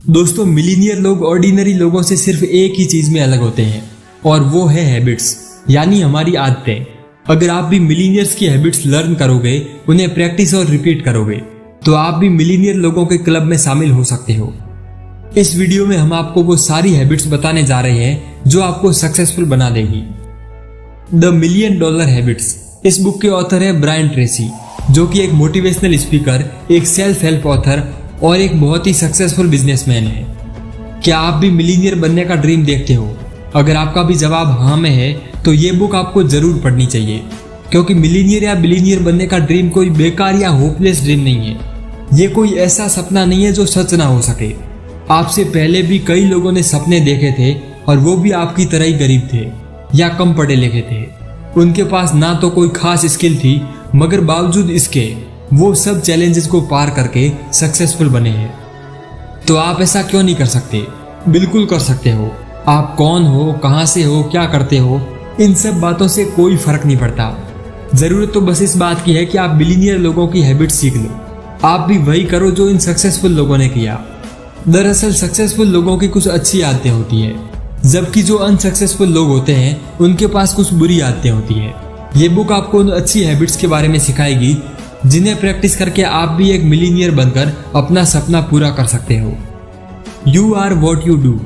दोस्तों, मिलीनियर लोग ऑर्डिनरी लोगों से सिर्फ एक ही चीज में अलग होते हैं और वो है हैबिट्स, यानी हमारी आदतें। अगर आप भी मिलीनियर्स की हैबिट्स लर्न करोगे, उन्हें प्रैक्टिस और रिपीट करोगे, तो आप भी मिलीनियर लोगों के क्लब में शामिल हो सकते हो। इस वीडियो में हम आपको वो सारी हैबिट्स बताने जा रहे हैं जो आपको सक्सेसफुल बना देगी। The million dollar habits. इस बुक के ऑथर है ब्रायन ट्रेसी, जो कि एक मोटिवेशनल स्पीकर, एक सेल्फ हेल्प ऑथर और एक बहुत ही सक्सेसफुल बिजनेसमैन है। क्या आप भी मिलीनियर बनने का ड्रीम देखते हो? अगर आपका भी जवाब हाँ में है तो ये बुक आपको जरूर पढ़नी चाहिए, क्योंकि मिलीनियर या बिलीनियर बनने का ड्रीम कोई बेकार या होपलेस ड्रीम नहीं है। ये कोई ऐसा सपना नहीं है जो सच ना हो सके। आपसे पहले भी कई लोगों ने सपने देखे थे और वो भी आपकी तरह ही गरीब थे या कम पढ़े लिखे थे। उनके पास ना तो कोई खास स्किल थी, मगर बावजूद इसके वो सब चैलेंजेस को पार करके सक्सेसफुल बने हैं। तो आप ऐसा क्यों नहीं कर सकते? बिल्कुल कर सकते हो। आप कौन हो, कहां से हो, क्या करते हो, इन सब बातों से कोई फर्क नहीं पड़ता। जरूरत तो बस इस बात की है कि आप बिलीनियर लोगों की हैबिट सीख लो। आप भी वही करो जो इन सक्सेसफुल लोगों ने किया। दरअसल सक्सेसफुल लोगों की कुछ अच्छी आदतें होती है, जबकि जो अनसक्सेसफुल लोग होते हैं उनके पास कुछ बुरी आदतें होती है। ये बुक आपको उन अच्छी हैबिट्स के बारे में सिखाएगी जिन्हें प्रैक्टिस करके आप भी एक मिलीनियर बनकर अपना सपना पूरा कर सकते हो। You are what you do.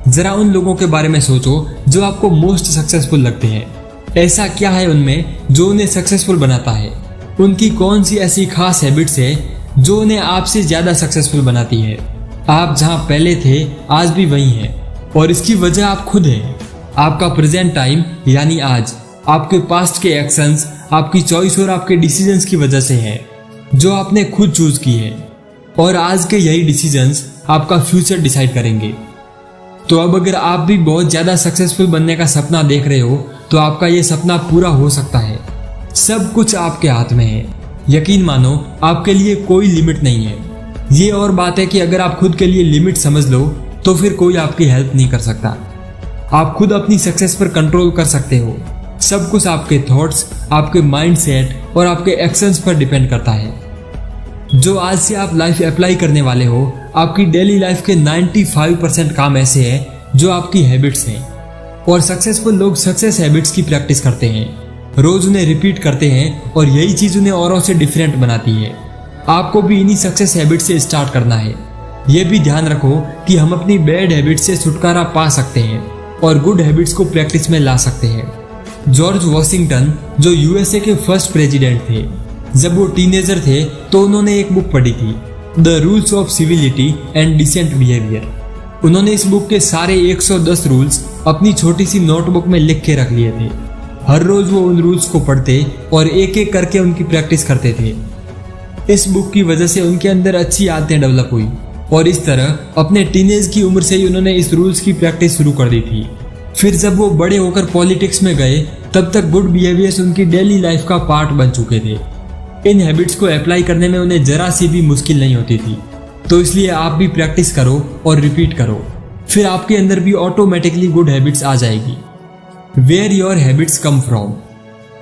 जरा उन लोगों के बारे में सोचो जो आपको मोस्ट सक्सेसफुल लगते हैं। ऐसा क्या है उनमें जो उन्हें सक्सेसफुल बनाता है? उनकी कौन सी ऐसी खास हैबिट्स है जो उन्हें आपसे ज्यादा सक्सेसफुल बनाती है? आप जहां पहले थे आज भी वही हैं, और इसकी वजह आप खुद हैं। आपका प्रेजेंट टाइम यानी आज, आपके पास्ट के एक्शंस, आपकी चॉइस और आपके डिसीजंस की वजह से है, जो आपने खुद चूज की है। और आज के यही डिसीजंस आपका फ्यूचर डिसाइड करेंगे। तो अब अगर आप भी बहुत ज्यादा सक्सेसफुल बनने का सपना देख रहे हो तो आपका ये सपना पूरा हो सकता है। सब कुछ आपके हाथ में है। यकीन मानो, आपके लिए कोई लिमिट नहीं है। ये और बात है कि अगर आप खुद के लिए लिमिट समझ लो तो फिर कोई आपकी हेल्प नहीं कर सकता। आप खुद अपनी सक्सेस पर कंट्रोल कर सकते हो। सब कुछ आपके थॉट्स, आपके माइंडसेट और आपके एक्शंस पर डिपेंड करता है। जो आज से आप लाइफ अप्लाई करने वाले हो, आपकी डेली लाइफ के 95% काम ऐसे हैं जो आपकी हैबिट्स हैं। और सक्सेसफुल लोग सक्सेस हैबिट्स की प्रैक्टिस करते हैं, रोज उन्हें रिपीट करते हैं, और यही चीज उन्हें औरों से डिफरेंट बनाती है। आपको भी इन्हीं सक्सेस हैबिट से स्टार्ट करना है। यह भी ध्यान रखो कि हम अपनी बैड हैबिट से छुटकारा पा सकते हैं और गुड हैबिट्स को प्रैक्टिस में ला सकते हैं। जॉर्ज वॉशिंगटन, जो यूएसए के फर्स्ट प्रेसिडेंट थे, जब वो टीनेजर थे तो उन्होंने एक बुक पढ़ी थी, the rules of civility and decent behaviour. उन्होंने इस बुक के सारे 110 रूल्स अपनी छोटी सी नोटबुक में लिख के रख लिए थे। हर रोज वो उन रूल्स को पढ़ते और एक एक करके उनकी प्रैक्टिस करते थे। इस बुक की वजह से उनके अंदर अच्छी आदतें डेवलप हुई, और इस तरह अपने टीनेज की उम्र से ही उन्होंने इस रूल्स की प्रैक्टिस शुरू कर दी थी। फिर जब वो बड़े होकर पॉलिटिक्स में गए, तब तक गुड बिहेवियर्स उनकी डेली लाइफ का पार्ट बन चुके थे। इन हैबिट्स को अप्लाई करने में उन्हें जरा सी भी मुश्किल नहीं होती थी। तो इसलिए आप भी प्रैक्टिस करो और रिपीट करो, फिर आपके अंदर भी ऑटोमेटिकली गुड हैबिट्स आ जाएगी। Where your habits come from.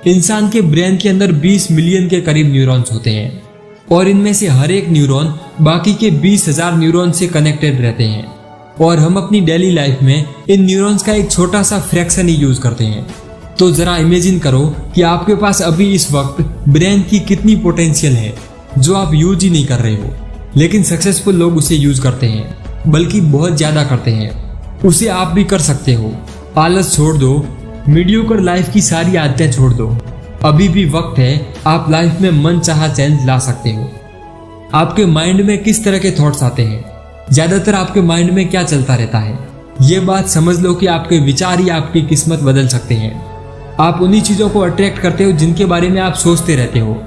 इंसान के ब्रेन के अंदर 20 मिलियन के करीब न्यूरॉन्स होते हैं, और इनमें से हर एक न्यूरॉन बाकी के 20,000 न्यूरॉन से कनेक्टेड रहते हैं। और हम अपनी डेली लाइफ में इन न्यूरॉन्स का एक छोटा सा फ्रैक्शन ही यूज करते हैं। तो जरा इमेजिन करो कि आपके पास अभी इस वक्त ब्रेन की कितनी पोटेंशियल है जो आप यूज ही नहीं कर रहे हो, लेकिन सक्सेसफुल लोग उसे यूज करते हैं, बल्कि बहुत ज्यादा करते हैं। उसे आप भी कर सकते हो। आलस छोड़ दो, मीडियोकर लाइफ की सारी आदतें छोड़ दो। अभी भी वक्त है, आप लाइफ में मन चाहा चेंज ला सकते हो। आपके माइंड में किस तरह के थॉट्स आते हैं? ज्यादातर आपके माइंड में क्या चलता रहता है? ये बात समझ लो कि आपके विचार ही आपकी किस्मत बदल सकते हैं। आप उन्हीं चीजों को अट्रैक्ट करते हो जिनके बारे में आप सोचते रहते हो।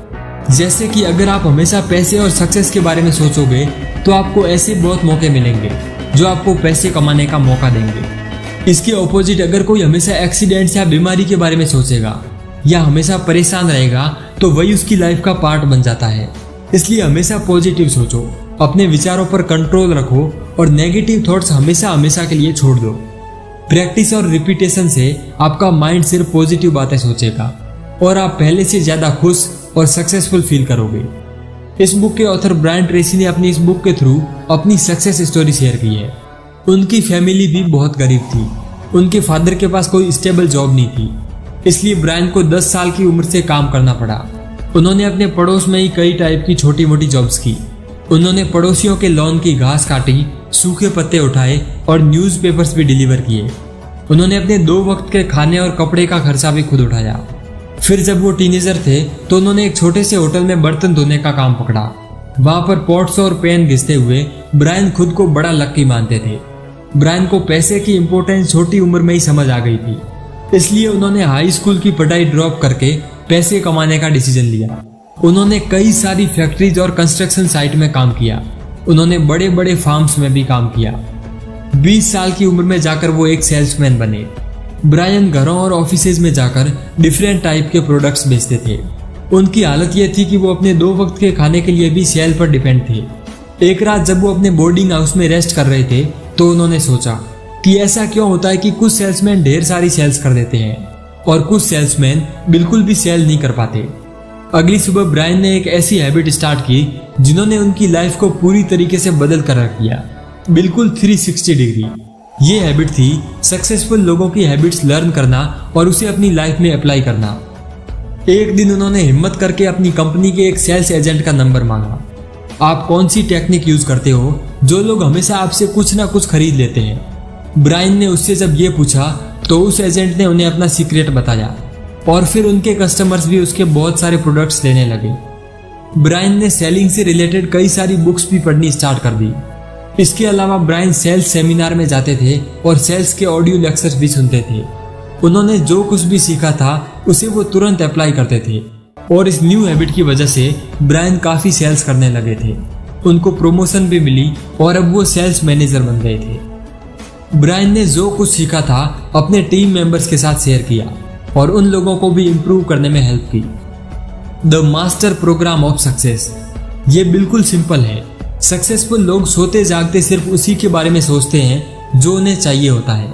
जैसे कि अगर आप हमेशा पैसे और सक्सेस के बारे में सोचोगे तो आपको ऐसे बहुत मौके मिलेंगे जो आपको पैसे कमाने का मौका देंगे। इसके ऑपोजिट अगर कोई हमेशा एक्सीडेंट्स या बीमारी के बारे में सोचेगा या हमेशा परेशान रहेगा तो वही उसकी लाइफ का पार्ट बन जाता है। इसलिए हमेशा पॉजिटिव सोचो, अपने विचारों पर कंट्रोल रखो और नेगेटिव थॉट्स हमेशा हमेशा के लिए छोड़ दो। प्रैक्टिस और रिपीटेशन से आपका माइंड सिर्फ पॉजिटिव बातें सोचेगा और आप पहले से ज्यादा खुश और सक्सेसफुल फील करोगे। इस बुक के ऑथर ब्रायन ट्रेसी ने अपनी इस बुक के थ्रू अपनी सक्सेस स्टोरी शेयर की है। उनकी फैमिली भी बहुत गरीब थी। उनके फादर के पास कोई स्टेबल जॉब नहीं थी, इसलिए ब्रायन को 10 साल की उम्र से काम करना पड़ा। उन्होंने अपने पड़ोस में ही कई टाइप की छोटी मोटी जॉब्स की। उन्होंने पड़ोसियों के लॉन की घास काटी, सूखे पत्ते उठाए और न्यूज़पेपर्स भी डिलीवर किए। उन्होंने अपने 2 वक्त के खाने और कपड़े का खर्चा भी खुद उठाया। फिर जब वो टीनेजर थे तो उन्होंने एक छोटे से होटल में बर्तन धोने का काम पकड़ा। वहां पर पॉट्स और पैन घिसते हुए ब्रायन खुद को बड़ा लकी मानते थे। ब्रायन को पैसे की इंपॉर्टेंस छोटी उम्र में ही समझ आ गई थी, इसलिए उन्होंने हाई स्कूल की पढ़ाई ड्रॉप करके पैसे कमाने का डिसीजन लिया। उन्होंने कई सारी फैक्ट्रीज और कंस्ट्रक्शन साइट में काम किया। उन्होंने बड़े बड़े फार्म्स में भी काम किया। 20 साल की उम्र में जाकर वो एक सेल्समैन बने। ब्रायन घरों और ऑफिसेज में जाकर डिफरेंट टाइप के प्रोडक्ट्स बेचते थे। उनकी हालत यह थी कि वो अपने 2 वक्त के खाने के लिए भी सेल पर डिपेंड थे। एक रात जब वो अपने बोर्डिंग हाउस में रेस्ट कर रहे थे तो उन्होंने सोचा कि ऐसा क्यों होता है कि कुछ सेल्समैन ढेर सारी सेल्स कर देते हैं और कुछ सेल्समैन बिल्कुल भी सेल नहीं कर पाते। अगली सुबह ब्रायन ने एक ऐसी हैबिट स्टार्ट की जिन्होंने उनकी लाइफ को पूरी तरीके से बदल कर रख दिया, बिल्कुल 360 डिग्री। ये हैबिट थी सक्सेसफुल लोगों की हैबिट्स लर्न करना और उसे अपनी लाइफ में अप्लाई करना। एक दिन उन्होंने हिम्मत करके अपनी कंपनी के एक सेल्स एजेंट का नंबर मांगा। आप कौन सी टेक्निक यूज करते हो जो लोग हमेशा आपसे कुछ ना कुछ खरीद लेते हैं? ब्रायन ने उससे जब ये पूछा तो उस एजेंट ने उन्हें अपना सीक्रेट बताया और फिर उनके कस्टमर्स भी उसके बहुत सारे प्रोडक्ट्स लेने लगे। ब्रायन ने सेलिंग से रिलेटेड कई सारी बुक्स भी पढ़नी स्टार्ट कर दी। इसके अलावा ब्रायन सेल्स सेमिनार में जाते थे और सेल्स के ऑडियो लेक्चर्स भी सुनते थे। उन्होंने जो कुछ भी सीखा था उसे वो तुरंत अप्लाई करते थे और इस न्यू हैबिट की वजह से ब्रायन काफी सेल्स करने लगे थे। उनको प्रमोशन भी मिली और अब वो सेल्स मैनेजर बन गए थे। ब्रायन ने जो कुछ सीखा था अपने टीम मेंबर्स के साथ शेयर किया और उन लोगों को भी इम्प्रूव करने में हेल्प की। The master program of success, ये बिल्कुल सिंपल है। सक्सेसफुल लोग सोते जागते सिर्फ उसी के बारे में सोचते हैं जो उन्हें चाहिए होता है।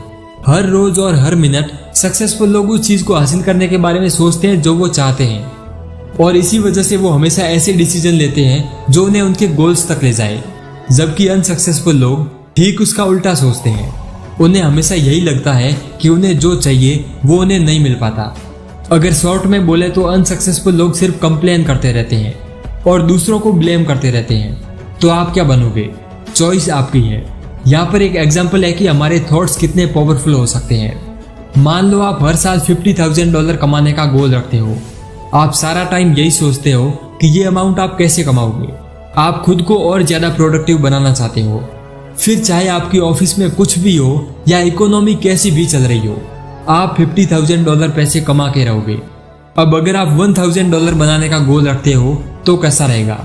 हर रोज और हर मिनट सक्सेसफुल लोग उस चीज को हासिल करने के बारे में सोचते हैं जो वो चाहते हैं और इसी वजह से वो हमेशा ऐसे डिसीजन लेते हैं जो उन्हें उनके गोल्स तक ले जाए। जबकि अनसक्सेसफुल लोग ठीक उसका उल्टा सोचते हैं। उन्हें हमेशा यही लगता है कि उन्हें जो चाहिए वो उन्हें नहीं मिल पाता। अगर शॉर्ट में बोले तो अनसक्सेसफुल लोग सिर्फ कंप्लेन करते रहते हैं और दूसरों को ब्लेम करते रहते हैं। तो आप क्या बनोगे? चॉइस आपकी है। यहाँ पर एक एग्जाम्पल है कि हमारे थॉट्स कितने पावरफुल हो सकते हैं। मान लो आप हर साल $50,000 कमाने का गोल रखते हो। आप सारा टाइम यही सोचते हो कि ये अमाउंट आप कैसे कमाओगे। आप खुद को और ज्यादा प्रोडक्टिव बनाना चाहते हो। फिर चाहे आपकी ऑफिस में कुछ भी हो या इकोनॉमी कैसी भी चल रही हो, आप $50,000 पैसे कमा के रहोगे। अब अगर आप $1,000 बनाने का गोल रखते हो तो कैसा रहेगा?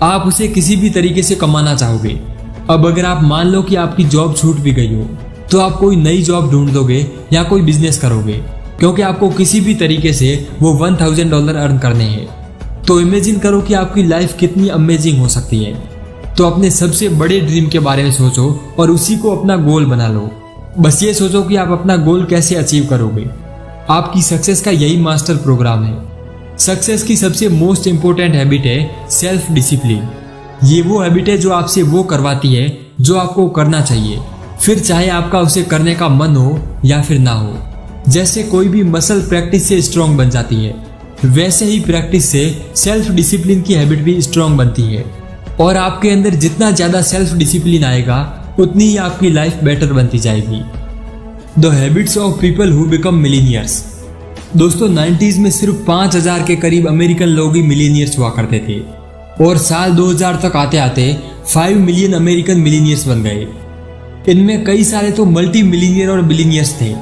आप उसे किसी भी तरीके से कमाना चाहोगे। अब अगर आप मान लो कि आपकी जॉब छूट भी गई हो तो आप कोई नई जॉब ढूंढ दोगे या कोई बिजनेस करोगे, क्योंकि आपको किसी भी तरीके से वो $1,000 अर्न करने हैं। तो इमेजिन करो कि आपकी लाइफ कितनी अमेजिंग हो सकती है। तो अपने सबसे बड़े ड्रीम के बारे में सोचो और उसी को अपना गोल बना लो। बस ये सोचो कि आप अपना गोल कैसे अचीव करोगे। आपकी सक्सेस का यही मास्टर प्रोग्राम है। सक्सेस की सबसे मोस्ट इंपोर्टेंट हैबिट है सेल्फ डिसिप्लिन। ये वो हैबिट है जो आपसे वो करवाती है जो आपको करना चाहिए, फिर चाहे आपका उसे करने का मन हो या फिर ना हो। जैसे कोई भी मसल प्रैक्टिस से स्ट्रांग बन जाती है, वैसे ही प्रैक्टिस से सेल्फ डिसिप्लिन की हैबिट भी स्ट्रांग बनती है। और आपके अंदर जितना ज्यादा सेल्फ डिसिप्लिन आएगा उतनी ही आपकी लाइफ बेटर बनती जाएगी। The habits of people who become millionaires. दोस्तों 90s में सिर्फ 5,000 के करीब अमेरिकन लोग ही मिलीनियर्स हुआ करते थे और साल 2000 तक आते आते 5 मिलियन अमेरिकन मिलीनियर्स बन गए। इनमें कई सारे तो मल्टी मिलीनियर और बिलीनियर्स थे।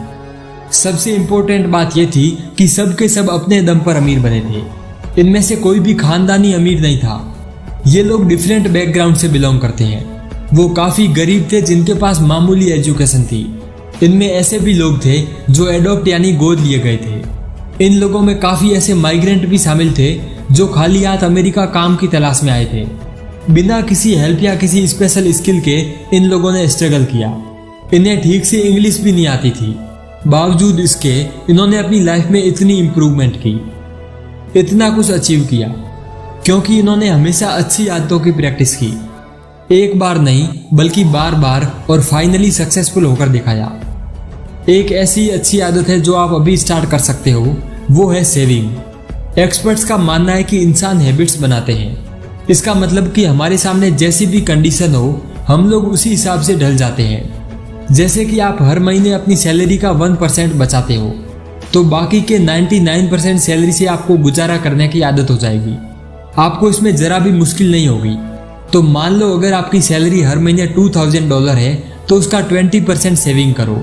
सबसे इंपॉर्टेंट बात यह थी कि सब के सब अपने दम पर अमीर बने थे। इनमें से कोई भी खानदानी अमीर नहीं था। ये लोग डिफरेंट बैकग्राउंड से बिलोंग करते हैं। वो काफी गरीब थे जिनके पास मामूली एजुकेशन थी। इनमें ऐसे भी लोग थे जो एडॉप्ट यानी गोद लिए गए थे। इन लोगों में काफी ऐसे माइग्रेंट भी शामिल थे जो खाली हाथ अमेरिका काम की तलाश में आए थे। बिना किसी हेल्प या किसी स्पेशल स्किल के इन लोगों ने स्ट्रगल किया। इन्हें ठीक से इंग्लिश भी नहीं आती थी। बावजूद इसके इन्होंने अपनी लाइफ में इतनी इम्प्रूवमेंट की, इतना कुछ अचीव किया। क्योंकि इन्होंने हमेशा अच्छी आदतों की प्रैक्टिस की, एक बार नहीं बल्कि बार बार, और फाइनली सक्सेसफुल होकर दिखाया। एक ऐसी अच्छी आदत है जो आप अभी स्टार्ट कर सकते हो, वो है सेविंग। एक्सपर्ट्स का मानना है कि इंसान हैबिट्स बनाते हैं। इसका मतलब कि हमारे सामने जैसी भी कंडीशन हो, हम लोग उसी हिसाब से ढल जाते हैं। जैसे कि आप हर महीने अपनी सैलरी का 1% बचाते हो, तो बाकी के 99% सैलरी से आपको गुजारा करने की आदत हो जाएगी। आपको इसमें जरा भी मुश्किल नहीं होगी। तो मान लो अगर आपकी सैलरी हर महीने $2000 है, तो उसका 20% सेविंग करो।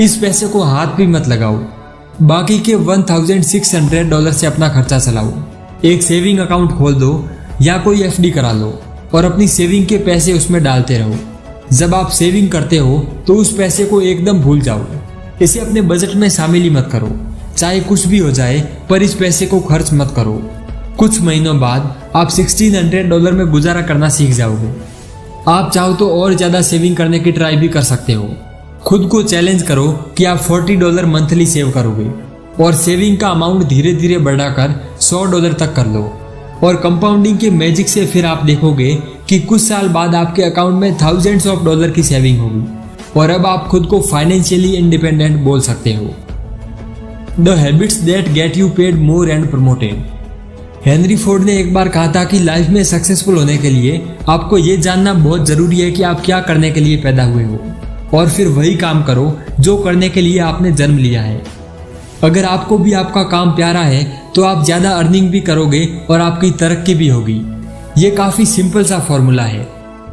इस पैसे को हाथ भी मत लगाओ। बाकी के $1600 से अपना खर्चा चलाओ। एक सेविंग अकाउंट खोल दो या कोई FD करा लो और अपनी सेविंग के पैसे उसमें डालते रहो। जब आप सेविंग करते हो तो उस पैसे को एकदम भूल जाओ। इसे अपने बजट में शामिल ही मत करो। चाहे कुछ भी हो जाए, पर इस पैसे को खर्च मत करो। कुछ महीनों बाद आप $1600 में गुजारा करना सीख जाओगे। आप चाहो तो और ज्यादा सेविंग करने की ट्राई भी कर सकते हो। खुद को चैलेंज करो कि आप $40 मंथली सेव करोगे, और सेविंग का अमाउंट धीरे धीरे बढ़ाकर $100 तक कर लो। और कंपाउंडिंग के मैजिक से फिर आप देखोगे कि कुछ साल बाद आपके अकाउंट में थाउजेंड्स ऑफ डॉलर की सेविंग होगी, और अब आप खुद को फाइनेंशियली इंडिपेंडेंट बोल सकते हो। The habits that get you paid more and promoted. Henry Ford ने एक बार कहा था कि लाइफ में सक्सेसफुल होने के लिए आपको ये जानना बहुत जरूरी है कि आप क्या करने के लिए पैदा हुए हो, और फिर वही काम करो जो करने के लिए आपने जन्म लिया है। अगर आपको भी आपका काम प्यारा है तो आप ज्यादा अर्निंग भी करोगे और आपकी तरक्की भी होगी। ये काफी सिंपल सा फॉर्मूला है।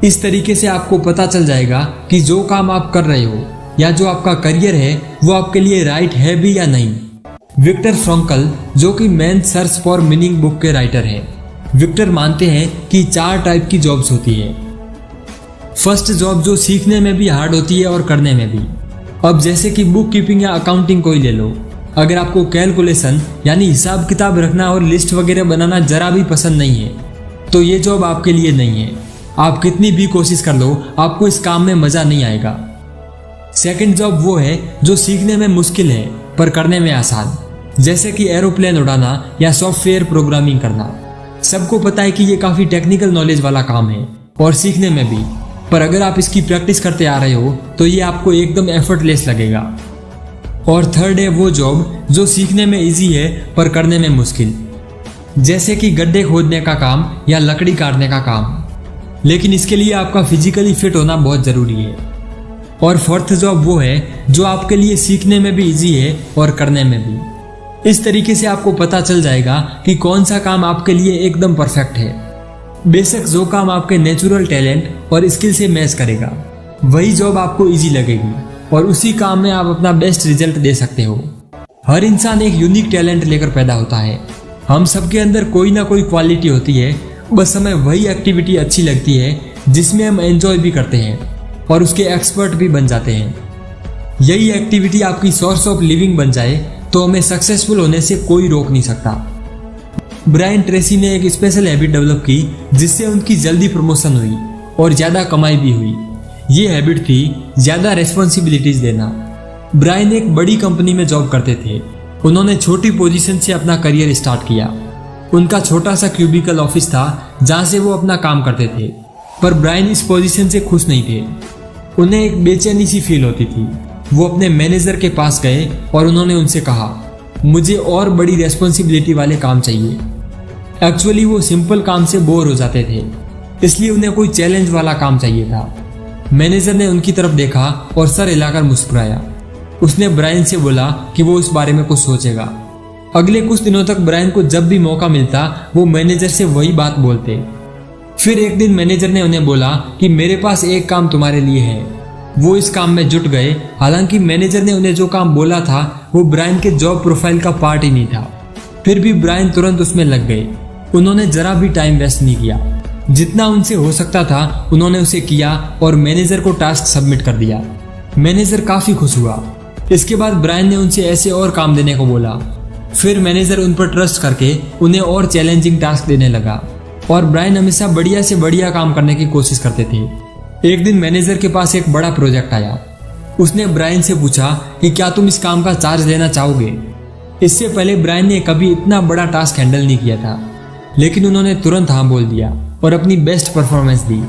इस तरीके से आपको पता चल जाएगा कि जो काम आप कर रहे हो या जो आपका करियर है वो आपके लिए राइट है भी या नहीं। विक्टर फ्रॉन्कल, जो कि man's search for meaning book के राइटर हैं, विक्टर मानते हैं कि 4 टाइप की जॉब्स होती है। फर्स्ट जॉब जो सीखने में भी हार्ड होती है और करने में भी। अब जैसे कि बुक कीपिंग या अकाउंटिंग को ही ले लो। अगर आपको कैलकुलेशन यानी हिसाब किताब रखना और लिस्ट वगैरह बनाना जरा भी पसंद नहीं है, तो ये जॉब आपके लिए नहीं है। आप कितनी भी कोशिश कर लो, आपको इस काम में मजा नहीं आएगा। सेकंड जॉब वो है जो सीखने में मुश्किल है पर करने में आसान, जैसे कि एरोप्लेन उड़ाना या सॉफ्टवेयर प्रोग्रामिंग करना। सबको पता है कि ये काफी टेक्निकल नॉलेज वाला काम है और सीखने में भी, पर अगर आप इसकी प्रैक्टिस करते आ रहे हो तो ये आपको एकदम एफर्टलेस लगेगा। और थर्ड है वो जॉब जो सीखने में इजी है पर करने में मुश्किल, जैसे कि गड्ढे खोदने का काम या लकड़ी काटने का काम, लेकिन इसके लिए आपका फिजिकली फिट होना बहुत जरूरी है। और फोर्थ जॉब वो है जो आपके लिए सीखने में भी इजी है और करने में भी। इस तरीके से आपको पता चल जाएगा कि कौन सा काम आपके लिए एकदम परफेक्ट है। बेशक जो काम आपके नेचुरल टैलेंट और स्किल से मैच करेगा, वही जॉब आपको इजी लगेगी और उसी काम में आप अपना बेस्ट रिजल्ट दे सकते हो। हर इंसान एक यूनिक टैलेंट लेकर पैदा होता है। हम सबके अंदर कोई ना कोई क्वालिटी होती है, बस हमें वही एक्टिविटी अच्छी लगती है जिसमें हम एंजॉय भी करते हैं और उसके एक्सपर्ट भी बन जाते हैं। यही एक्टिविटी आपकी सोर्स ऑफ लिविंग बन जाए तो हमें सक्सेसफुल होने से कोई रोक नहीं सकता। ब्रायन ट्रेसी ने एक स्पेशल हैबिट डेवलप की जिससे उनकी जल्दी प्रमोशन हुई और ज्यादा कमाई भी हुई। ये हैबिट थी ज्यादा रेस्पॉन्सिबिलिटीज देना। ब्रायन एक बड़ी कंपनी में जॉब करते थे। उन्होंने छोटी पोजीशन से अपना करियर स्टार्ट किया। उनका छोटा सा क्यूबिकल ऑफिस था जहां से वो अपना काम करते थे, पर ब्रायन इस पोजीशन से खुश नहीं थे। उन्हें एक बेचैनी सी फील होती थी। वो अपने मैनेजर के पास गए और उन्होंने उनसे कहा, मुझे और बड़ी रेस्पॉन्सिबिलिटी वाले काम चाहिए। एक्चुअली वो सिंपल काम से बोर हो जाते थे, इसलिए उन्हें कोई चैलेंज वाला काम चाहिए था। मैनेजर ने उनकी तरफ देखा और सर हिलाकर मुस्कुराया। उसने ब्रायन से बोला कि वो इस बारे में कुछ सोचेगा। अगले कुछ दिनों तक ब्रायन को जब भी मौका मिलता वो मैनेजर से वही बात बोलते। फिर एक दिन मैनेजर ने उन्हें बोला कि मेरे पास एक काम तुम्हारे लिए है। वो इस काम में जुट गए। हालांकि मैनेजर ने उन्हें जो काम बोला था वो ब्रायन के जॉब प्रोफाइल का पार्ट ही नहीं था, फिर भी ब्रायन तुरंत उसमें लग गए। उन्होंने जरा भी टाइम वेस्ट नहीं किया। जितना उनसे हो सकता था उन्होंने उसे किया और मैनेजर को टास्क सबमिट कर दिया। मैनेजर काफी खुश हुआ। इसके बाद ब्रायन ने उनसे ऐसे और काम देने को बोला। फिर मैनेजर उन पर ट्रस्ट करके उन्हें और चैलेंजिंग टास्क देने लगा और ब्रायन हमेशा बढ़िया से बढ़िया काम करने की कोशिश करते थे। एक दिन मैनेजर के पास एक बड़ा प्रोजेक्ट आया। उसने ब्रायन से पूछा कि क्या तुम इस काम का चार्ज लेना चाहोगे। इससे पहले ब्रायन ने कभी इतना बड़ा टास्क हैंडल नहीं किया था। लेकिन उन्होंने तुरंत हाँ बोल दिया और अपनी बेस्ट परफॉर्मेंस दी।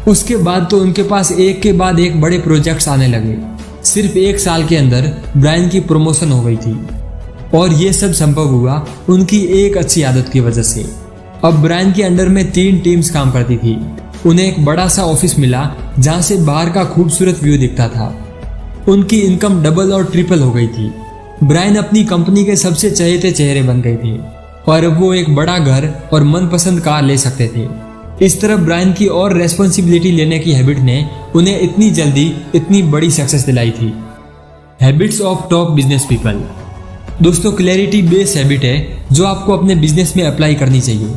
उसके बाद तो उनके पास एक के बाद एक बड़े प्रोजेक्ट्स आने लगे। सिर्फ 1 साल के अंदर ब्रायन की प्रमोशन हो गई थी और ये सब संभव हुआ उनकी एक अच्छी आदत की वजह से। अब ब्रायन के अंडर में 3 टीम्स काम करती थी। उन्हें एक बड़ा सा ऑफिस मिला जहां से बाहर का खूबसूरत व्यू दिखता था। उनकी इनकम डबल और ट्रिपल हो गई थी। ब्रायन अपनी कंपनी के सबसे चहेते चेहरे बन गए थे और अब वो एक बड़ा घर और मनपसंद कार ले सकते थे। इस तरह ब्रायन की और रेस्पॉन्सिबिलिटी लेने की हैबिट ने उन्हें इतनी जल्दी इतनी बड़ी सक्सेस दिलाई थी। Habits of top business people. दोस्तों, क्लैरिटी बेस हैबिट है जो आपको अपने बिजनेस में अप्लाई करनी चाहिए।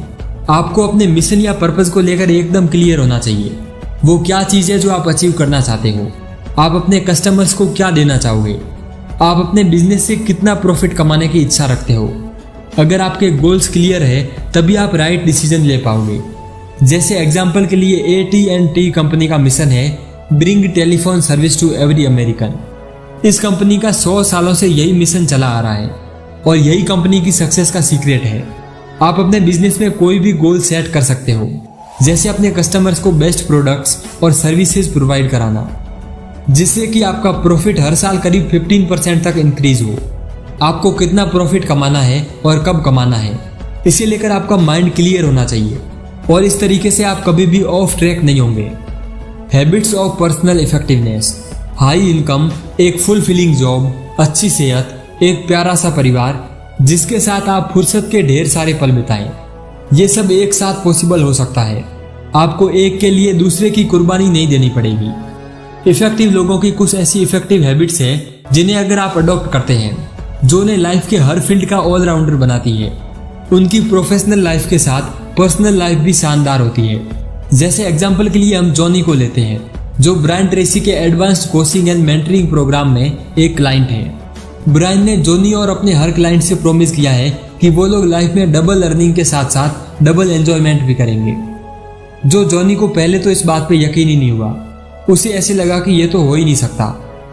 आपको अपने मिशन या पर्पस को लेकर एकदम क्लियर होना चाहिए। वो क्या चीज है जो आप अचीव करना चाहते हो, आप अपने कस्टमर्स को क्या देना चाहोगे, आप अपने बिजनेस से कितना प्रॉफिट कमाने की इच्छा रखते हो। अगर आपके गोल्स क्लियर है तभी आप राइट डिसीजन ले पाओगे। जैसे एग्जाम्पल के लिए AT&T कंपनी का मिशन है bring telephone service to every American. इस कंपनी का 100 सालों से यही मिशन चला आ रहा है और यही कंपनी की सक्सेस का सीक्रेट है। आप अपने बिजनेस में कोई भी गोल सेट कर सकते हो, जैसे अपने कस्टमर्स को बेस्ट प्रोडक्ट्स और सर्विसेज प्रोवाइड कराना, जिससे कि आपका प्रॉफिट हर साल करीब 15% तक इंक्रीज हो। आपको कितना प्रॉफिट कमाना है और कब कमाना है, इसे लेकर आपका माइंड क्लियर होना चाहिए और इस तरीके से आप कभी भी ऑफ ट्रैक नहीं होंगे। Habits of personal effectiveness. High income, एक फुलफिलिंग जॉब, अच्छी सेहत, एक प्यारा सा परिवार जिसके साथ आप फुर्सत के ढेर सारे पल बिताएं। ये सब एक साथ पॉसिबल हो सकता है। आपको एक के लिए दूसरे की कुर्बानी नहीं देनी पड़ेगी। इफेक्टिव लोगों की कुछ ऐसी इफेक्टिव हैबिट्स हैं जिन्हें अगर आप अडॉप्ट करते हैं, जो उन्हें लाइफ के हर फील्ड का ऑलराउंडर बनाती है। उनकी प्रोफेशनल लाइफ के साथ पर्सनल लाइफ भी शानदार होती है। जैसे एग्जाम्पल के लिए हम जॉनी को लेते हैं, जो ब्रायन ट्रेसी के advanced coaching and mentoring program में एक क्लाइंट है। ब्रायन ने जॉनी और अपने हर क्लाइंट से प्रॉमिस किया है कि वो लोग लाइफ में डबल अर्निंग के साथ साथ डबल एंजॉयमेंट भी करेंगे। जो जॉनी को पहले तो इस बात पे यकीन ही नहीं हुआ। उसे ऐसे लगा कि ये तो हो ही नहीं सकता।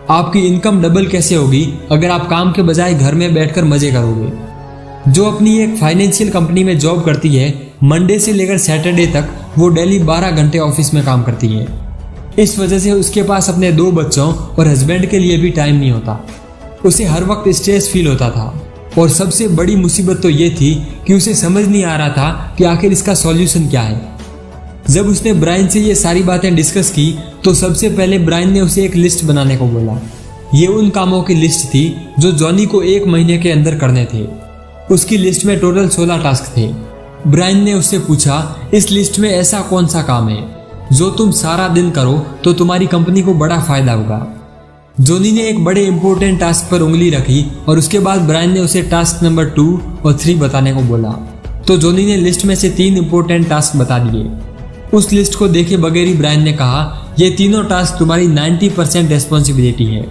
आपकी इनकम डबल कैसे होगी अगर आप काम के बजाय घर में बैठकर मजे करोगे। जो अपनी एक फाइनेंशियल कंपनी में जॉब करती है, मंडे से लेकर सैटरडे तक वो डेली 12 घंटे ऑफिस में काम करती है। इस वजह से उसके पास अपने 2 बच्चों और हस्बैंड के लिए भी टाइम नहीं होता। उसे हर वक्त स्ट्रेस फील होता था और सबसे बड़ी मुसीबत तो ये थी कि उसे समझ नहीं आ रहा था कि आखिर इसका सॉल्यूशन क्या है। जब उसने ब्रायन से ये सारी बातें डिस्कस की तो सबसे पहले ब्रायन ने उसे एक लिस्ट बनाने को बोला। ये उन कामों की लिस्ट थी जो जॉनी को 1 महीने के अंदर करने थे। उसकी लिस्ट में टोटल 16 टास्क थे। ब्रायन ने उससे पूछा, इस लिस्ट में ऐसा कौन सा काम है जो तुम सारा दिन करो तो तुम्हारी कंपनी को बड़ा फायदा होगा। जॉनी ने एक बड़े इंपॉर्टेंट टास्क पर उंगली रखी और उसके बाद ब्रायन ने उसे टास्क नंबर 2 और 3 बताने को बोला। तो जॉनी ने लिस्ट में से 3 इंपॉर्टेंट टास्क बता दिए। उस लिस्ट को देखे बगैर ही ब्रायन ने कहा, ये तीनों टास्क तुम्हारी 90% रेस्पॉन्सिबिलिटी है।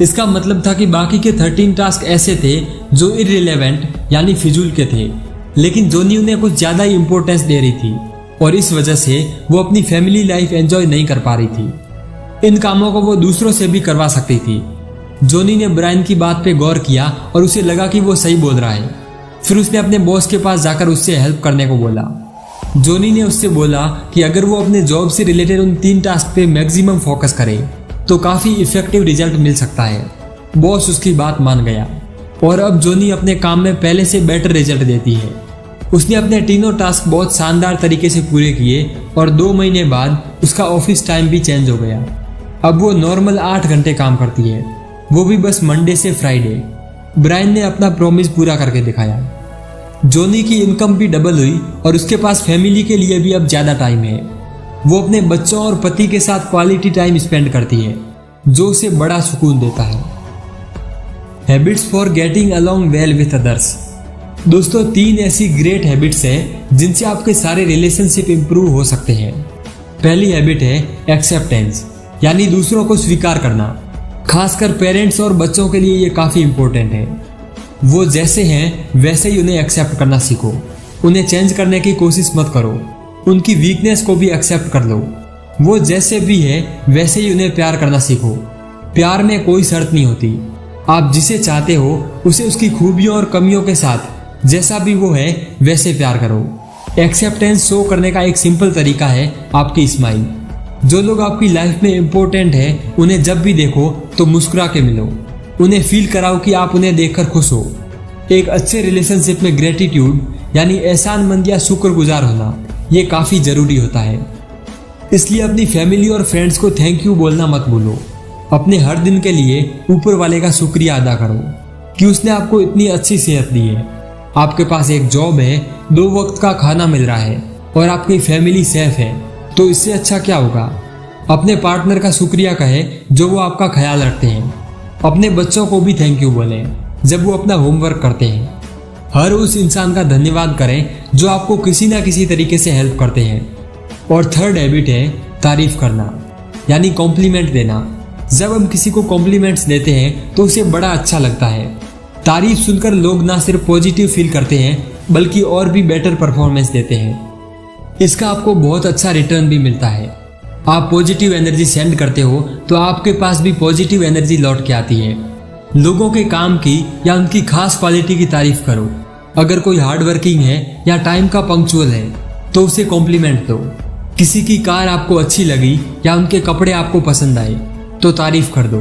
इसका मतलब था कि बाकी के 13 टास्क ऐसे थे जो इररिलेवेंट यानी फिजूल के थे, लेकिन जॉनी उन्हें कुछ ज्यादा ही इंपॉर्टेंस दे रही थी और इस वजह से वो अपनी फैमिली लाइफ एंजॉय नहीं कर पा रही थी। इन कामों को वो दूसरों से भी करवा सकती थी। जॉनी ने ब्रायन की बात पे गौर किया और उसे लगा कि वो सही बोल रहा है। फिर उसने अपने बॉस के पास जाकर उससे हेल्प करने को बोला। जॉनी ने उससे बोला कि अगर वो अपने जॉब से रिलेटेड उन 3 टास्क पे मैक्सिमम फोकस करे तो काफी इफेक्टिव रिजल्ट मिल सकता है। बॉस उसकी बात मान गया और अब जॉनी अपने काम में पहले से बेटर रिजल्ट देती है। उसने अपने तीनों टास्क बहुत शानदार तरीके से पूरे किए और 2 महीने बाद उसका ऑफिस टाइम भी चेंज हो गया। अब वो नॉर्मल 8 घंटे काम करती है, वो भी बस मंडे से फ्राइडे। ब्रायन ने अपना प्रॉमिस पूरा करके दिखाया। जॉनी की इनकम भी डबल हुई और उसके पास फैमिली के लिए भी अब ज्यादा टाइम है। वो अपने बच्चों और पति के साथ क्वालिटी टाइम स्पेंड करती है, जो उसे बड़ा सुकून देता है। Habits for getting along well with others. दोस्तों, 3 ऐसी ग्रेट हैबिट्स हैं जिनसे आपके सारे रिलेशनशिप इंप्रूव हो सकते हैं। पहली हैबिट है एक्सेप्टेंस, यानी दूसरों को स्वीकार करना। खासकर पेरेंट्स और बच्चों के लिए ये काफी इंपॉर्टेंट है। वो जैसे हैं वैसे ही उन्हें एक्सेप्ट करना सीखो। उन्हें चेंज करने की कोशिश मत करो। उनकी वीकनेस को भी एक्सेप्ट कर लो। वो जैसे भी है वैसे ही उन्हें प्यार करना सीखो। प्यार में कोई शर्त नहीं होती। आप जिसे चाहते हो उसे उसकी खूबियों और कमियों के साथ जैसा भी वो है वैसे प्यार करो। एक्सेप्टेंस शो करने का एक सिंपल तरीका है आपकी स्माइल। जो लोग आपकी लाइफ में इम्पोर्टेंट है उन्हें जब भी देखो तो मुस्कुरा के मिलो। उन्हें फील कराओ कि आप उन्हें देखकर खुश हो। एक अच्छे रिलेशनशिप में ग्रेटिट्यूड यानी एहसानमंद या शुक्रगुजार होना ये काफ़ी ज़रूरी होता है। इसलिए अपनी फैमिली और फ्रेंड्स को थैंक यू बोलना मत भूलो। अपने हर दिन के लिए ऊपर वाले का शुक्रिया अदा करो कि उसने आपको इतनी अच्छी सेहत दी है, आपके पास एक जॉब है, 2 वक्त का खाना मिल रहा है और आपकी फैमिली सेफ है। तो इससे अच्छा क्या होगा। अपने पार्टनर का शुक्रिया कहें जो वो आपका ख्याल रखते हैं। अपने बच्चों को भी थैंक यू बोलें जब वो अपना होमवर्क करते हैं। हर उस इंसान का धन्यवाद करें जो आपको किसी ना किसी तरीके से हेल्प करते हैं। और थर्ड हैबिट है तारीफ करना यानी कॉम्प्लीमेंट देना। जब हम किसी को कॉम्प्लीमेंट्स देते हैं तो उसे बड़ा अच्छा लगता है। तारीफ सुनकर लोग ना सिर्फ पॉजिटिव फील करते हैं बल्कि और भी बेटर परफॉर्मेंस देते हैं। इसका आपको बहुत अच्छा रिटर्न भी मिलता है। आप पॉजिटिव एनर्जी सेंड करते हो तो आपके पास भी पॉजिटिव एनर्जी लौट के आती है। लोगों के काम की या उनकी खास क्वालिटी की तारीफ करो। अगर कोई हार्ड वर्किंग है या टाइम का पंक्चुअल है तो उसे कॉम्प्लीमेंट दो। किसी की कार आपको अच्छी लगी या उनके कपड़े आपको पसंद आए तो तारीफ कर दो।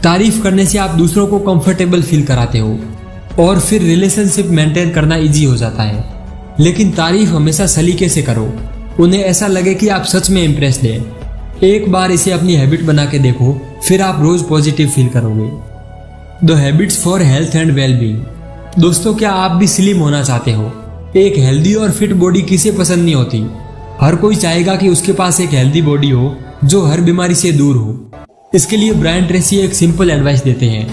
तारीफ करने से आप दूसरों को कंफर्टेबल फील कराते हो और फिर रिलेशनशिप मेंटेन करना इजी हो जाता है। लेकिन तारीफ हमेशा सलीके से करो, उन्हें ऐसा लगे कि आप सच में इम्प्रेस्ड हैं। एक बार इसे अपनी हैबिट बना के देखो, फिर आप रोज पॉजिटिव फील करोगे। The habits for health and wellbeing. दोस्तों, क्या आप भी स्लिम होना चाहते हो? एक हेल्दी और फिट बॉडी किसे पसंद नहीं होती। हर कोई चाहेगा कि उसके पास एक हेल्दी बॉडी हो जो हर बीमारी से दूर हो। इसके लिए ब्रायन ट्रेसी एक सिंपल एडवाइस देते हैं।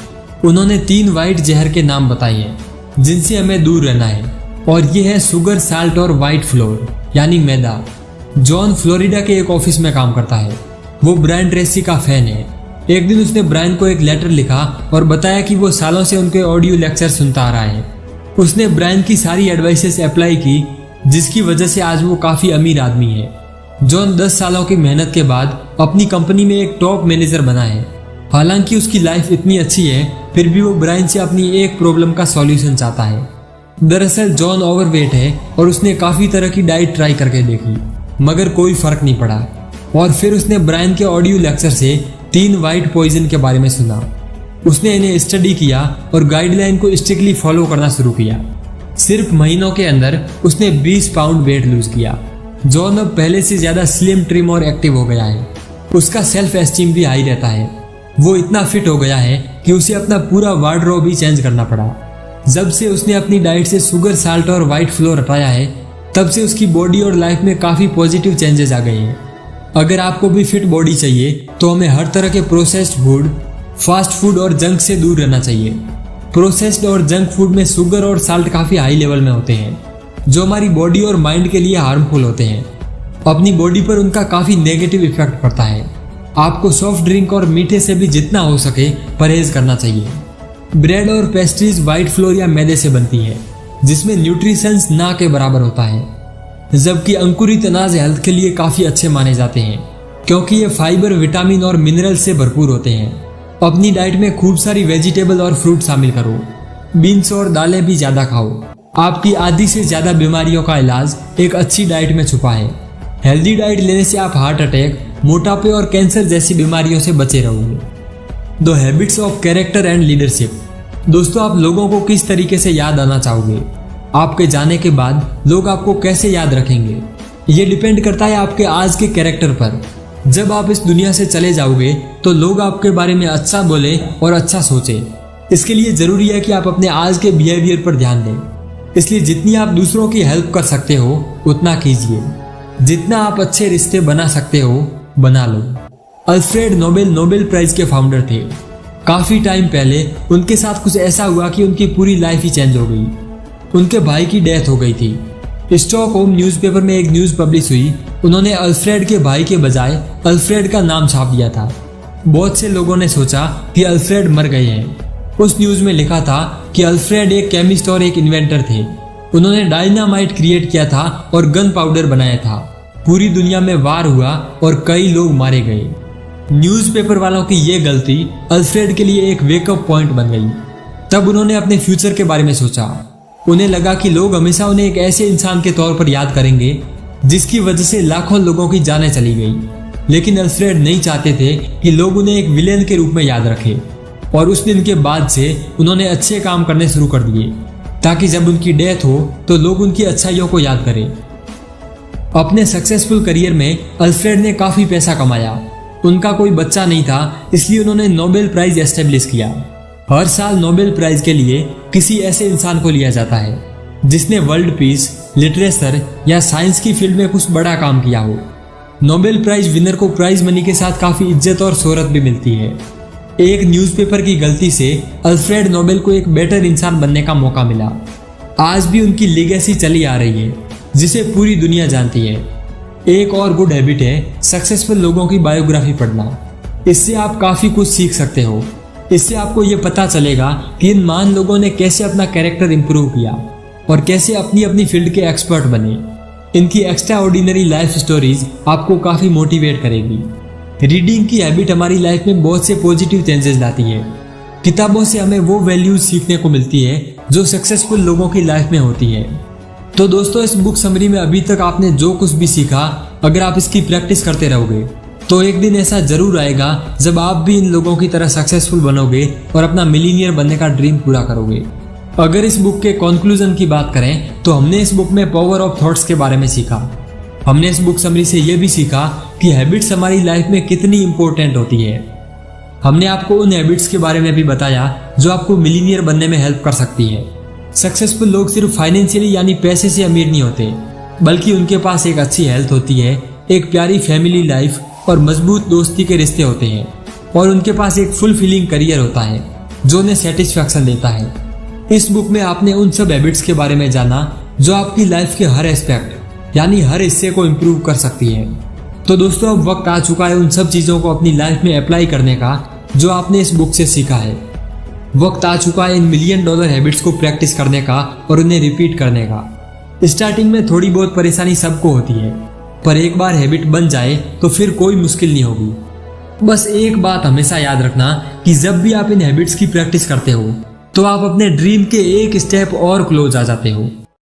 उन्होंने 3 वाइट जहर के नाम बताए हैं जिनसे हमें दूर रहना है, और ये है शुगर, साल्ट और व्हाइट फ्लोर यानी मैदा। जॉन फ्लोरिडा के एक ऑफिस में काम करता है। वो ब्रायन ट्रेसी का फैन है। एक दिन उसने ब्रायन को एक लेटर लिखा और बताया कि वो सालों से उनके ऑडियो लेक्चर सुनता आ रहा है। उसने ब्रायन की सारी एडवाइसेस अप्लाई की जिसकी वजह से आज वो काफ़ी अमीर आदमी है। जॉन 10 सालों की मेहनत के बाद अपनी कंपनी में एक टॉप मैनेजर बना है। हालांकि उसकी लाइफ इतनी अच्छी है फिर भी वो ब्रायन से अपनी एक प्रॉब्लम का सॉल्यूशन चाहता है। दरअसल जॉन ओवरवेट है और उसने काफ़ी तरह की डाइट ट्राई करके देखी मगर कोई फर्क नहीं पड़ा। और फिर उसने ब्रायन के ऑडियो लेक्चर से 3 वाइट पॉइजन के बारे में सुना। उसने इन्हें स्टडी किया और गाइडलाइन को स्ट्रिक्टली फॉलो करना शुरू किया। सिर्फ महीनों के अंदर उसने 20 पाउंड वेट लूज किया। जॉन अब पहले से ज्यादा स्लिम, ट्रिम और एक्टिव हो गया है। उसका सेल्फ एस्टीम भी हाई रहता है। वो इतना फिट हो गया है कि उसे अपना पूरा वार्डरोब भी चेंज करना पड़ा। जब से उसने अपनी डाइट से शुगर, साल्ट और व्हाइट फ्लोर हटाया है तब से उसकी बॉडी और लाइफ में काफ़ी पॉजिटिव चेंजेस आ गए हैं। अगर आपको भी फिट बॉडी चाहिए तो हमें हर तरह के प्रोसेस्ड फूड, फास्ट फूड और जंक से दूर रहना चाहिए। प्रोसेस्ड और जंक फूड में शुगर और साल्ट काफ़ी हाई लेवल में होते हैं जो हमारी बॉडी और माइंड के लिए हार्मफुल होते हैं। अपनी बॉडी पर उनका काफ़ी नेगेटिव इफेक्ट पड़ता है। आपको सॉफ्ट ड्रिंक और मीठे से भी जितना हो सके परहेज करना चाहिए। ब्रेड और पेस्ट्रीज व्हाइट फ्लोर या मैदे से बनती है जिसमें न्यूट्रिशंस ना के बराबर होता है, जबकि अंकुरित अनाज हेल्थ के लिए काफ़ी अच्छे माने जाते हैं क्योंकि ये फाइबर, विटामिन और मिनरल से भरपूर होते हैं। अपनी डाइट में खूब सारी वेजिटेबल और फ्रूट शामिल करो। बीन्स और दालें भी ज़्यादा खाओ। आपकी आधी से ज़्यादा बीमारियों का इलाज एक अच्छी डाइट में छुपा है। हेल्दी डाइट लेने से आप हार्ट अटैक, मोटापे और कैंसर जैसी बीमारियों से बचे रहोगे। The habits of character and leadership. दोस्तों, आप लोगों को किस तरीके से याद आना चाहोगे? आपके जाने के बाद लोग आपको कैसे याद रखेंगे? ये डिपेंड करता है आपके आज के कैरेक्टर पर। जब आप इस दुनिया से चले जाओगे तो लोग आपके बारे में अच्छा बोले और अच्छा सोचे। इसके लिए जरूरी है कि आप अपने आज के बिहेवियर पर ध्यान दें। इसलिए जितनी आप दूसरों की हेल्प कर सकते हो उतना कीजिए। जितना आप अच्छे रिश्ते बना सकते हो बना लो। अल्फ्रेड नोबेल नोबेल प्राइज के फाउंडर थे। काफी टाइम पहले उनके साथ कुछ ऐसा हुआ कि उनकी पूरी लाइफ ही चेंज हो गई। उनके भाई की डेथ हो गई थी। स्टॉकहोम न्यूज़पेपर में एक न्यूज़ पब्लिश हुई। उन्होंने अल्फ्रेड के भाई के बजाय अल्फ्रेड का नाम छाप दिया था। बहुत से लोगों ने सोचा कि अल्फ्रेड मर गए हैं। उस न्यूज़ में लिखा था कि अल्फ्रेड एक केमिस्ट और एक इन्वेंटर थे। उन्होंने डायनामाइट क्रिएट किया था और गन पाउडर बनाया था। पूरी दुनिया में वार हुआ और कई लोग मारे गए। न्यूज़पेपर वालों की ये गलती अल्फ्रेड के लिए एक वेकअप पॉइंट बन गई। तब उन्होंने अपने फ्यूचर के बारे में सोचा। उन्हें लगा कि लोग हमेशा उन्हें एक ऐसे इंसान के तौर पर याद करेंगे जिसकी वजह से लाखों लोगों की जानें चली गई। लेकिन अल्फ्रेड नहीं चाहते थे कि लोग उन्हें एक विलेन के रूप में याद रखें, और उस दिन के बाद से उन्होंने अच्छे काम करने शुरू कर दिए ताकि जब उनकी डेथ हो तो लोग उनकी अच्छाइयों को याद करें। अपने सक्सेसफुल करियर में अल्फ्रेड ने काफी पैसा कमाया। उनका कोई बच्चा नहीं था, इसलिए उन्होंने नोबेल प्राइज एस्टेब्लिश किया। हर साल नोबेल प्राइज के लिए किसी ऐसे इंसान को लिया जाता है जिसने वर्ल्ड पीस, लिटरेचर या साइंस की फील्ड में कुछ बड़ा काम किया हो। नोबेल प्राइज विनर को प्राइज मनी के साथ काफी इज्जत और शोहरत भी मिलती है। एक न्यूज़पेपर की गलती से अल्फ्रेड नोबेल को एक बेटर इंसान बनने का मौका मिला। आज भी उनकी लेगेसी चली आ रही है जिसे पूरी दुनिया जानती है। एक और गुड हैबिट है सक्सेसफुल लोगों की बायोग्राफी पढ़ना। इससे आप काफी कुछ सीख सकते हो। इससे आपको ये पता चलेगा कि इन महान लोगों ने कैसे अपना कैरेक्टर इंप्रूव किया और कैसे अपनी अपनी फील्ड के एक्सपर्ट बने। इनकी एक्स्ट्रा ऑर्डिनरी लाइफ स्टोरीज आपको काफी मोटिवेट करेगी। रीडिंग की हैबिट हमारी लाइफ में बहुत से पॉजिटिव चेंजेस लाती है। किताबों से हमें वो वैल्यूज सीखने को मिलती है जो सक्सेसफुल लोगों की लाइफ में होती है। तो दोस्तों, इस बुक समरी में अभी तक आपने जो कुछ भी सीखा, अगर आप इसकी प्रैक्टिस करते रहोगे तो एक दिन ऐसा जरूर आएगा जब आप भी इन लोगों की तरह सक्सेसफुल बनोगे और अपना मिलीनियर बनने का ड्रीम पूरा करोगे। अगर इस बुक के कंक्लूजन की बात करें तो हमने इस बुक में पावर ऑफ थॉट्स के बारे में सीखा। हमने इस बुक समरी से यह भी सीखा कि हैबिट्स हमारी लाइफ में कितनी इंपॉर्टेंट होती है। हमने आपको उन हैबिट्स के बारे में भी बताया जो आपको मिलीनियर बनने में हेल्प कर सकती है। सक्सेसफुल लोग सिर्फ फाइनेंशियली यानी पैसे से अमीर नहीं होते, बल्कि उनके पास एक अच्छी हेल्थ होती है, एक प्यारी फैमिली लाइफ और मजबूत दोस्ती के रिश्ते होते हैं, और उनके पास एक फुलफिलिंग करियर होता है जो उन्हें सेटिस्फैक्शन देता है। इस बुक में आपने उन सब हैबिट्स के बारे में जाना जो आपकी लाइफ के हर एस्पेक्ट यानी हर हिस्से को इम्प्रूव कर सकती है। तो दोस्तों, अब वक्त आ चुका है उन सब चीज़ों को अपनी लाइफ में अप्लाई करने का जो आपने इस बुक से सीखा है। वक्त आ चुका है इन $1 मिलियन हैबिट्स को प्रैक्टिस करने का और उन्हें रिपीट करने का। स्टार्टिंग में थोड़ी बहुत परेशानी सबको होती है, पर एक बार हैबिट बन जाए तो फिर कोई मुश्किल नहीं होगी। बस एक बात हमेशा याद रखना कि जब भी आप इन हैबिट्स की प्रैक्टिस करते हो तो आप अपने ड्रीम के एक स्टेप और क्लोज आ जाते हो।